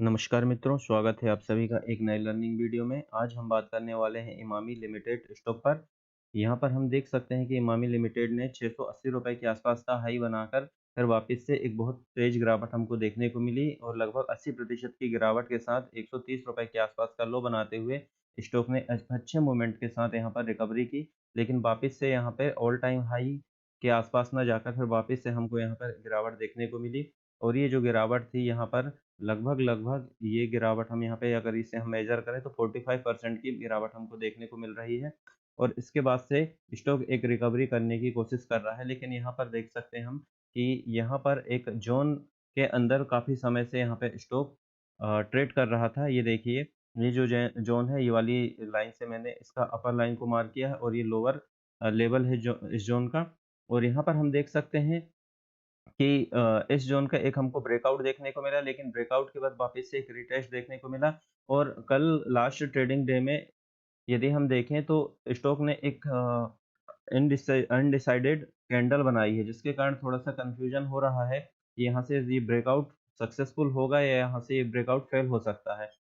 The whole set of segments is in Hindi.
नमस्कार मित्रों, स्वागत है आप सभी का एक नए लर्निंग वीडियो में। आज हम बात करने वाले हैं इमामी लिमिटेड स्टॉक पर। यहाँ पर हम देख सकते हैं कि इमामी लिमिटेड ने 680 रुपये के आसपास का हाई बनाकर फिर वापस से एक बहुत तेज गिरावट हमको देखने को मिली और लगभग 80% की गिरावट के साथ 130 रुपये के आसपास का लो बनाते हुए स्टॉक ने अच्छे मूवमेंट के साथ यहाँ पर रिकवरी की। लेकिन वापस से यहाँ पे ऑल टाइम हाई के आसपास न जाकर फिर वापस से हमको यहाँ पर गिरावट देखने को मिली। और ये जो गिरावट थी यहाँ पर लगभग ये गिरावट हम यहाँ पे अगर इसे हम मेजर करें तो 45% की गिरावट हमको देखने को मिल रही है। और इसके बाद से स्टॉक एक रिकवरी करने की कोशिश कर रहा है, लेकिन यहाँ पर देख सकते हैं हम कि यहाँ पर एक ज़ोन के अंदर काफ़ी समय से यहाँ पे स्टॉक ट्रेड कर रहा था। ये देखिए, ये जो ज़ोन है, ये वाली लाइन से मैंने इसका अपर लाइन को मार्क किया है और ये लोअर लेवल है जो इस ज़ोन का। और यहाँ पर हम देख सकते हैं कि इस ज़ोन का एक हमको ब्रेकआउट देखने को मिला, लेकिन ब्रेकआउट के बाद वापस से एक रीटेस्ट देखने को मिला। और कल लास्ट ट्रेडिंग डे में यदि हम देखें तो स्टॉक ने एक अनडिसाइडेड कैंडल बनाई है, जिसके कारण थोड़ा-सा कन्फ्यूजन हो रहा है कि यहाँ से ये ब्रेकआउट सक्सेसफुल होगा या यहाँ से ये ब्रेकआउट फेल हो सकता है।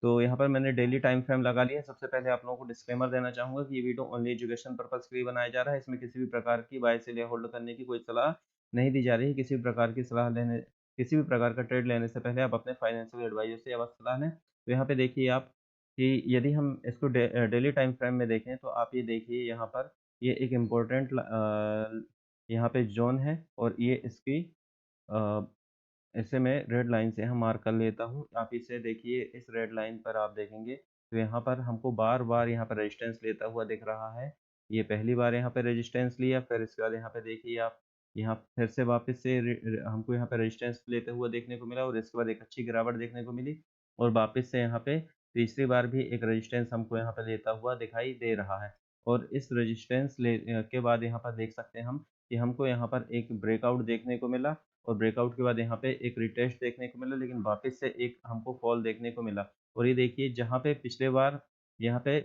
तो यहाँ पर मैंने डेली टाइम फ्रेम लगा लिया है। सबसे पहले आप लोगों को डिस्क्लेमर देना चाहूँगा कि ये वीडियो ओनली एजुकेशन पर्पज़ के लिए बनाया जा रहा है। इसमें किसी भी प्रकार की बाय सेल या होल्ड करने की कोई सलाह नहीं दी जा रही है। किसी भी प्रकार का ट्रेड लेने से पहले आप अपने फाइनेंशियल एडवाइज़र से अवश्य सलाह लें। तो यहाँ पे देखिए आप कि यदि हम इसको डेली टाइम फ्रेम में देखें तो आप ये देखिए यहाँ पर ये एक इम्पोर्टेंट यहाँ पे ज़ोन है और ये इसकी अ, इसे मैं रेड लाइन से यहाँ मार्क कर लेता हूँ। आप इसे देखिए, इस रेड लाइन पर आप देखेंगे तो यहाँ पर हमको बार-बार यहाँ पर रेजिस्टेंस लेता हुआ दिख रहा है। ये पहली बार यहाँ पे रेजिस्टेंस लिया, फिर इसके बाद यहाँ पे देखिए आप, यहाँ फिर से वापस से हमको यहाँ पे रेजिस्टेंस लेते हुए देखने को मिला और इसके बाद एक अच्छी गिरावट देखने को मिली। और वापस से यहाँ पे तीसरी बार भी एक रेजिस्टेंस हमको यहाँ पे लेता हुआ दिखाई दे रहा है। और इस रेजिस्टेंस के बाद यहाँ पर देख सकते हैं हम कि हमको यहाँ पर एक ब्रेकआउट देखने को मिला और ब्रेकआउट के बाद यहाँ पे एक रिटेस्ट देखने को मिला, लेकिन वापस से एक हमको फॉल देखने को मिला। और ये देखिए, जहाँ पे पिछले बार यहाँ पे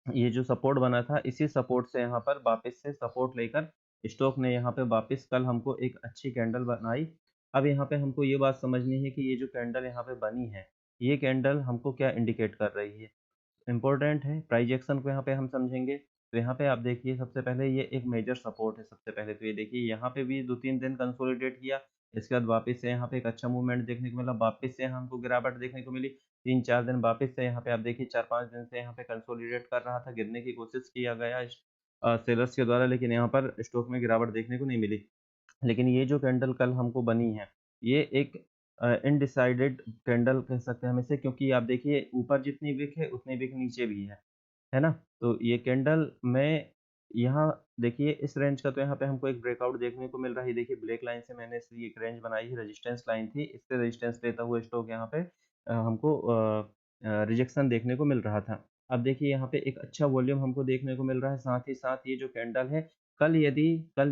ये जो सपोर्ट बना था, इसी सपोर्ट से यहाँ पर वापस से सपोर्ट लेकर स्टॉक ने यहाँ पे वापस कल हमको एक अच्छी कैंडल बनाई। अब यहाँ पे हमको ये बात समझनी है कि ये जो कैंडल यहाँ पे बनी है, ये कैंडल हमको क्या इंडिकेट कर रही है? इम्पोर्टेंट है, प्राइस एक्शन को यहाँ पे हम समझेंगे। तो यहाँ पे आप देखिए, सबसे पहले ये एक मेजर सपोर्ट है। सबसे पहले तो ये देखिए, यहाँ पे भी 2-3 दिन कंसोलिडेट किया, इसके बाद वापस से यहाँ पे एक अच्छा मूवमेंट देखने को मिला, वापस से हमको गिरावट देखने को मिली। 3-4 दिन वापस से यहाँ पे आप देखिए, 4-5 दिन से यहाँ पे कंसोलिडेट कर रहा था, गिरने की कोशिश किया गया सेलर्स के द्वारा, लेकिन यहाँ पर स्टॉक में गिरावट देखने को नहीं मिली। लेकिन ये जो कैंडल कल हमको बनी है, ये एक अनडिसाइडेड कैंडल कह सकते हैं हम इसे, क्योंकि आप देखिए, ऊपर जितनी विक है उतनी विक नीचे भी है ना? तो ये कैंडल में यहाँ देखिए, इस रेंज का तो यहाँ पे हमको एक ब्रेकआउट देखने को मिल रहा है। ये देखिए, ब्लैक लाइन से मैंने इसकी एक रेंज बनाई है, रेजिस्टेंस लाइन थी, इससे रेजिस्टेंस लेता हुआ स्टॉक यहाँ पे हमको रिजेक्शन देखने को मिल रहा था। अब देखिए, यहाँ पे एक अच्छा वॉल्यूम हमको देखने को मिल रहा है, साथ ही साथ ये जो कैंडल है, कल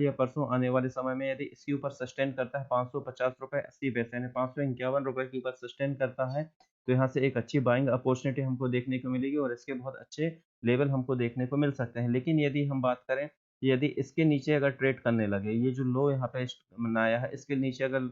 या परसों आने वाले समय में यदि इसके ऊपर सस्टेन करता है ₹550.80 यानी ₹551 के ऊपर सस्टेन करता है, तो यहाँ से एक अच्छी बाइंग अपॉर्चुनिटी हमको देखने को मिलेगी और इसके बहुत अच्छे लेवल हमको देखने को मिल सकते हैं। लेकिन यदि हम बात करें, यदि इसके नीचे अगर ट्रेड करने लगे, ये जो लो यहाँ पे बनाया है, इसके नीचे अगर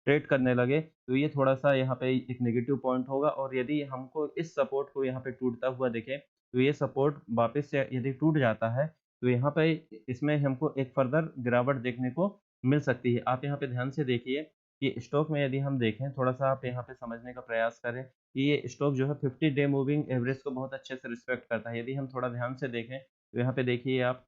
ट्रेड करने लगे, तो ये थोड़ा-सा यहाँ पे एक नेगेटिव पॉइंट होगा। और यदि हमको इस सपोर्ट को यहाँ पे टूटता हुआ दिखे, तो ये सपोर्ट वापस से यदि टूट जाता है, तो यहाँ पे इसमें हमको एक फर्दर गिरावट देखने को मिल सकती है। आप यहाँ पे ध्यान से देखिए कि स्टॉक में यदि हम देखें, थोड़ा-सा आप यहाँ पे समझने का प्रयास करें कि ये स्टॉक जो है 50 डे मूविंग एवरेज को बहुत अच्छे से रिस्पेक्ट करता है। यदि हम थोड़ा ध्यान से देखें, तो यहाँ पे देखिए आप,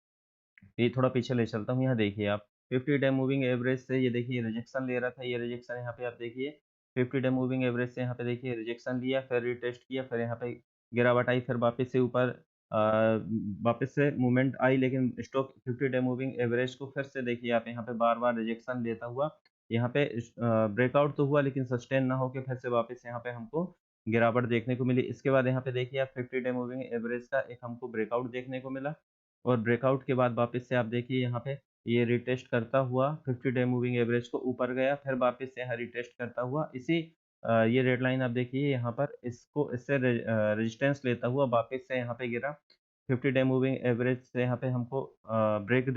ये थोड़ा पीछे ले चलता हूँ, यहाँ देखिए आप 50 डे मूविंग एवरेज से ये देखिए रिजेक्शन ले रहा था, ये रिजेक्शन यहाँ पे आप देखिए 50 डे मूविंग एवरेज से यहाँ पे देखिए रिजेक्शन लिया, फिर रिटेस्ट किया, फिर यहाँ पे गिरावट आई, फिर वापस से ऊपर वापस से मूवमेंट आई, लेकिन स्टॉक 50 डे मूविंग एवरेज को फिर से देखिए आप यहाँ पे बार-बार रिजेक्शन लेता हुआ यहाँ पे ब्रेकआउट तो हुआ, लेकिन सस्टेन ना होके फिर से वापस यहाँ पे हमको गिरावट देखने को मिली। इसके बाद यहाँ पे देखिए आप 50 डे मूविंग एवरेज का एक हमको ब्रेकआउट देखने को मिला और ब्रेकआउट के बाद वापस से आप देखिए यहाँ पे ये रिटेस्ट करता हुआ 50 डे मूविंग एवरेज को ऊपर गया, फिर वापस से यहाँ रिटेस्ट करता हुआ इसी ये रेड लाइन आप देखिए यहाँ पर, इसको इससे रेजिस्टेंस लेता हुआ वापस से यहाँ पे गिरा। 50 डे मूविंग एवरेज से यहाँ पे हमको ब्रेक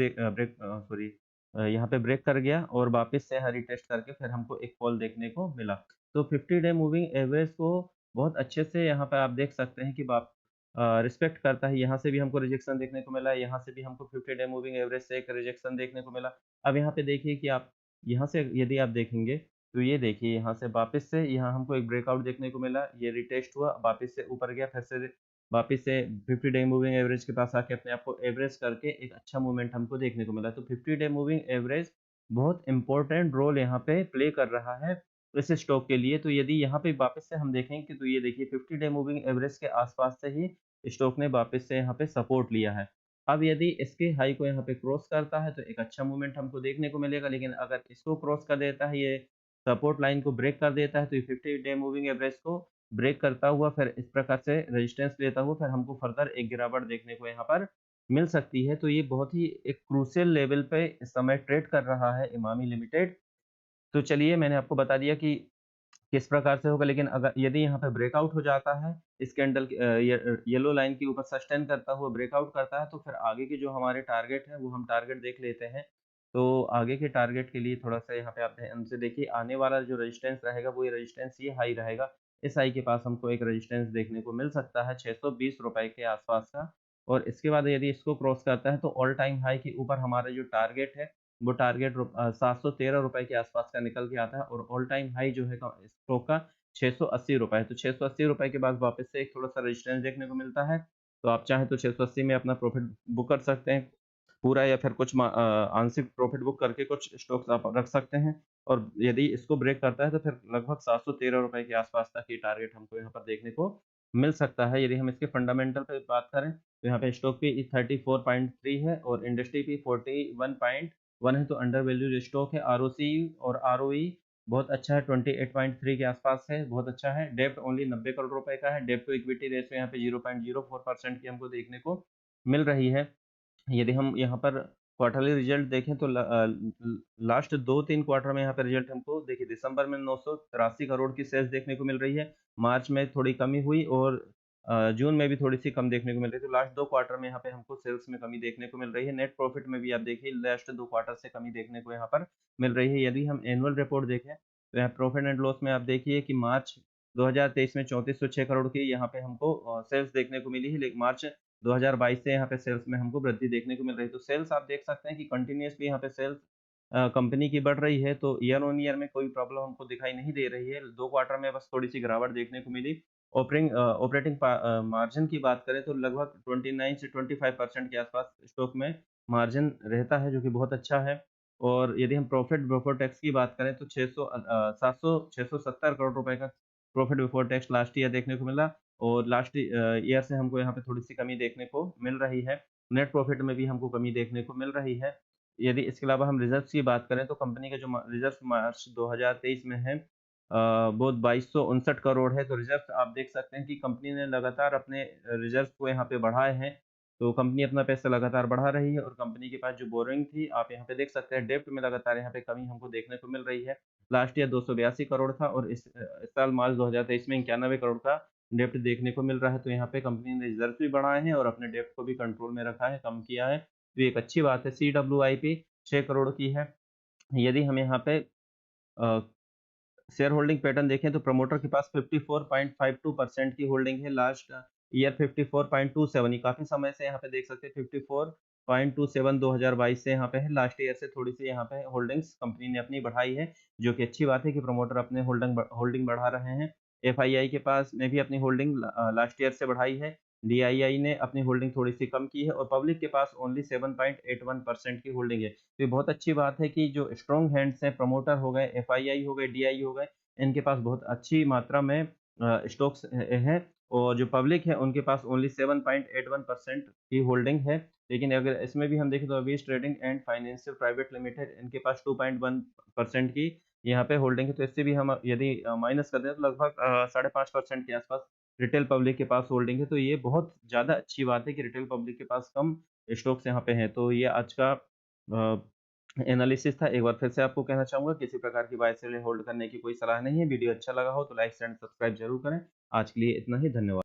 यहाँ पे ब्रेक कर गया और वापस से यहाँ रीटेस्ट करके फिर हमको एक फॉल देखने को मिला। तो 50 डे मूविंग एवरेज को बहुत अच्छे से यहाँ पे आप देख सकते हैं कि रिस्पेक्ट करता है। यहाँ से भी हमको रिजेक्शन देखने को मिला, यहाँ से भी हमको 50 डे मूविंग एवरेज से एक रिजेक्शन देखने को मिला। अब यहाँ पे देखिए कि आप यहाँ से यदि आप देखेंगे, तो ये देखिए यहाँ से वापस से यहाँ हमको एक ब्रेकआउट देखने को मिला, ये रिटेस्ट हुआ, वापस से ऊपर गया, फिर से वापस से 50 डे मूविंग एवरेज के पास आके अपने आप को एवरेज करके एक अच्छा मूवमेंट हमको देखने को मिला। तो 50 डे मूविंग एवरेज बहुत इम्पोर्टेंट रोल यहाँ पे प्ले कर रहा है इस स्टॉक के लिए। तो यदि यहाँ पे वापस से हम देखेंगे तो ये देखिए 50 डे मूविंग एवरेज के आसपास से ही स्टॉक ने वापस से यहाँ पे सपोर्ट लिया है। अब यदि इसके हाई को यहाँ पे क्रॉस करता है तो एक अच्छा मूवमेंट हमको देखने को मिलेगा, लेकिन अगर इसको क्रॉस कर देता है, ये सपोर्ट लाइन को ब्रेक कर देता है, तो ये 50 डे मूविंग एवरेज को ब्रेक करता हुआ फिर इस प्रकार से रेजिस्टेंस लेता हुआ फिर हमको फर्दर एक गिरावट देखने को यहाँ पर मिल सकती है। तो ये बहुत ही एक क्रूशियल लेवल पे इस समय ट्रेड कर रहा है इमामी लिमिटेड। तो चलिए मैंने आपको बता दिया कि किस प्रकार से होगा, लेकिन अगर यदि यहाँ पे ब्रेकआउट हो जाता है, इस कैंडल येलो लाइन के ऊपर सस्टेन करता हुआ ब्रेकआउट करता है, तो फिर आगे के जो हमारे टारगेट है वो हम टारगेट देख लेते हैं। तो आगे के टारगेट के लिए थोड़ा-सा यहाँ पे आप ध्यान से देखिए, आने वाला जो रेजिस्टेंस रहेगा वो ये रेजिस्टेंस ये हाई रहेगा। इस हाई के पास हमको एक रेजिस्टेंस देखने को मिल सकता है ₹620 के आसपास का, और इसके बाद यदि इसको क्रॉस करता है तो ऑल टाइम हाई के ऊपर हमारा जो टारगेट है वो टारगेट ₹713 के आसपास का निकल के आता है, और ऑल टाइम हाई जो है स्टॉक का ₹680 है। तो ₹680 के बाद वापस से एक थोड़ा-सा रेजिस्टेंस देखने को मिलता है। तो आप चाहें तो 680 में अपना प्रॉफिट बुक कर सकते हैं पूरा, या फिर कुछ आंशिक प्रॉफिट बुक करके कुछ स्टॉक्स आप रख सकते हैं। और यदि इसको ब्रेक करता है तो फिर लगभग ₹713 के आसपास तक ये टारगेट हमको यहाँ पर देखने को मिल सकता है। यदि हम इसके फंडामेंटल पे बात करें तो यहाँ पे स्टॉक पे 34.3 है और इंडस्ट्री पे 41.1 है, तो अंडर वैल्यूड स्टॉक है। आरओसी और आरओई बहुत अच्छा है, 28.3 के आसपास है, बहुत अच्छा है। डेब्ट ओनली 90 करोड़ रुपए का है। डेब्ट टू इक्विटी रेशियो यहाँ पे 0.04% की हमको देखने को मिल रही है। यदि हम यहाँ पर क्वार्टरली रिजल्ट देखें तो लास्ट 2-3 क्वार्टर में यहाँ पे रिजल्ट हमको देखिए, दिसंबर में 983 करोड़ की सेल्स देखने को मिल रही है, मार्च में थोड़ी कमी हुई, और जून में भी थोड़ी-सी कम देखने को मिल रही है। तो लास्ट 2 क्वार्टर में यहाँ पे हमको सेल्स में कमी देखने को मिल रही है। नेट प्रॉफिट में भी आप देखिए लास्ट 2 क्वार्टर से कमी देखने को यहाँ पर मिल रही है। यदि हम एनुअल रिपोर्ट देखें तो यहाँ प्रॉफिट एंड लॉस में आप देखिए कि मार्च 2023 में 3406 करोड़ की यहाँ पे हमको सेल्स देखने को मिली है, लेकिन मार्च 2022 से यहाँ पे सेल्स में हमको वृद्धि देखने को मिल रही है। तो सेल्स आप देख सकते हैं कि कंटिन्यूअसली यहाँ पे सेल्स कंपनी की बढ़ रही है, तो ईयर ऑन ईयर में कोई प्रॉब्लम हमको दिखाई नहीं दे रही है। 2 क्वार्टर में बस थोड़ी-सी गिरावट देखने को मिली। ऑपरेटिंग मार्जिन की बात करें तो लगभग 29 से 25% के आसपास स्टॉक में मार्जिन रहता है, जो कि बहुत अच्छा है। और यदि हम प्रॉफिट बिफोर टैक्स की बात करें तो 670 करोड़ रुपए का profit before tax last year देखने को मिला, और लास्ट ईयर से हमको यहाँ पे थोड़ी-सी कमी देखने को मिल रही है। नेट प्रॉफिट में भी हमको कमी देखने को मिल रही है। यदि इसके अलावा हम रिज़र्व्स की बात करें तो कंपनी का जो रिज़र्व्स मार्च 2023 में है वो 2259 करोड़ है। तो रिज़र्व्स आप देख सकते हैं कि कंपनी ने लगातार अपने रिज़र्व्स को यहाँ पे बढ़ाए हैं। तो कंपनी अपना पैसा लगातार बढ़ा रही है, और कंपनी के पास जो बोरोइंग थी आप यहाँ पे देख सकते हैं, डेब्ट में लगातार यहाँ पे कमी हमको देखने को मिल रही है। लास्ट ईयर 282 करोड़ था, और इस साल मार्च 2023 में 91 करोड़ का डेब्ट देखने को मिल रहा है। तो यहाँ पे कंपनी ने रिज़र्व भी बढ़ाए हैं और अपने डेब्ट को भी कंट्रोल में रखा है, कम किया है। तो ये एक अच्छी बात है। सीडब्ल्यूआईपी 6 करोड़ की है। यदि हम यहाँ पे अ, शेयर होल्डिंग पैटर्न देखें तो प्रमोटर के पास 54.52% की होल्डिंग है। लास्ट ईयर 54.27, ये काफ़ी समय से यहाँ पे देख सकते हैं 54.27 2022 से यहाँ पे है। लास्ट ईयर से थोड़ी-सी यहाँ पे होल्डिंग्स कंपनी ने अपनी बढ़ाई है, जो कि अच्छी बात है कि प्रमोटर अपने होल्डिंग बढ़ा रहे हैं। एफआईआई के पास ने भी अपनी होल्डिंग लास्ट ईयर से बढ़ाई है। डीआईआई ने अपनी होल्डिंग थोड़ी-सी कम की है, और पब्लिक के पास ओनली 7.81% की होल्डिंग है। तो ये बहुत अच्छी बात है कि जो स्ट्रॉन्ग हैंड्स हैं, प्रमोटर हो गए, एफआईआई हो गए, डीआई हो गए, इनके पास बहुत अच्छी मात्रा में स्टॉक्स हैं, और जो पब्लिक है उनके पास ओनली 7.81% की होल्डिंग है। लेकिन अगर इसमें भी हम देखें तो Avis trading and financial private limited, इनके पास 2.1% की यहाँ पे होल्डिंग है। तो इससे भी हम यदि माइनस कर दें तो लगभग 5.5% के आसपास रिटेल पब्लिक के पास होल्डिंग है। तो ये बहुत ज़्यादा अच्छी बात है कि रिटेल पब्लिक के पास कम स्टॉक्स यहाँ पे हैं। तो ये आज का एनालिसिस था। एक बार फिर से आपको कहना चाहूँगा, किसी प्रकार की बाय सेल होल्ड करने की कोई सलाह नहीं है। वीडियो अच्छा लगा हो तो लाइक एंड सब्सक्राइब ज़रूर करें। आज के लिए इतना ही, धन्यवाद।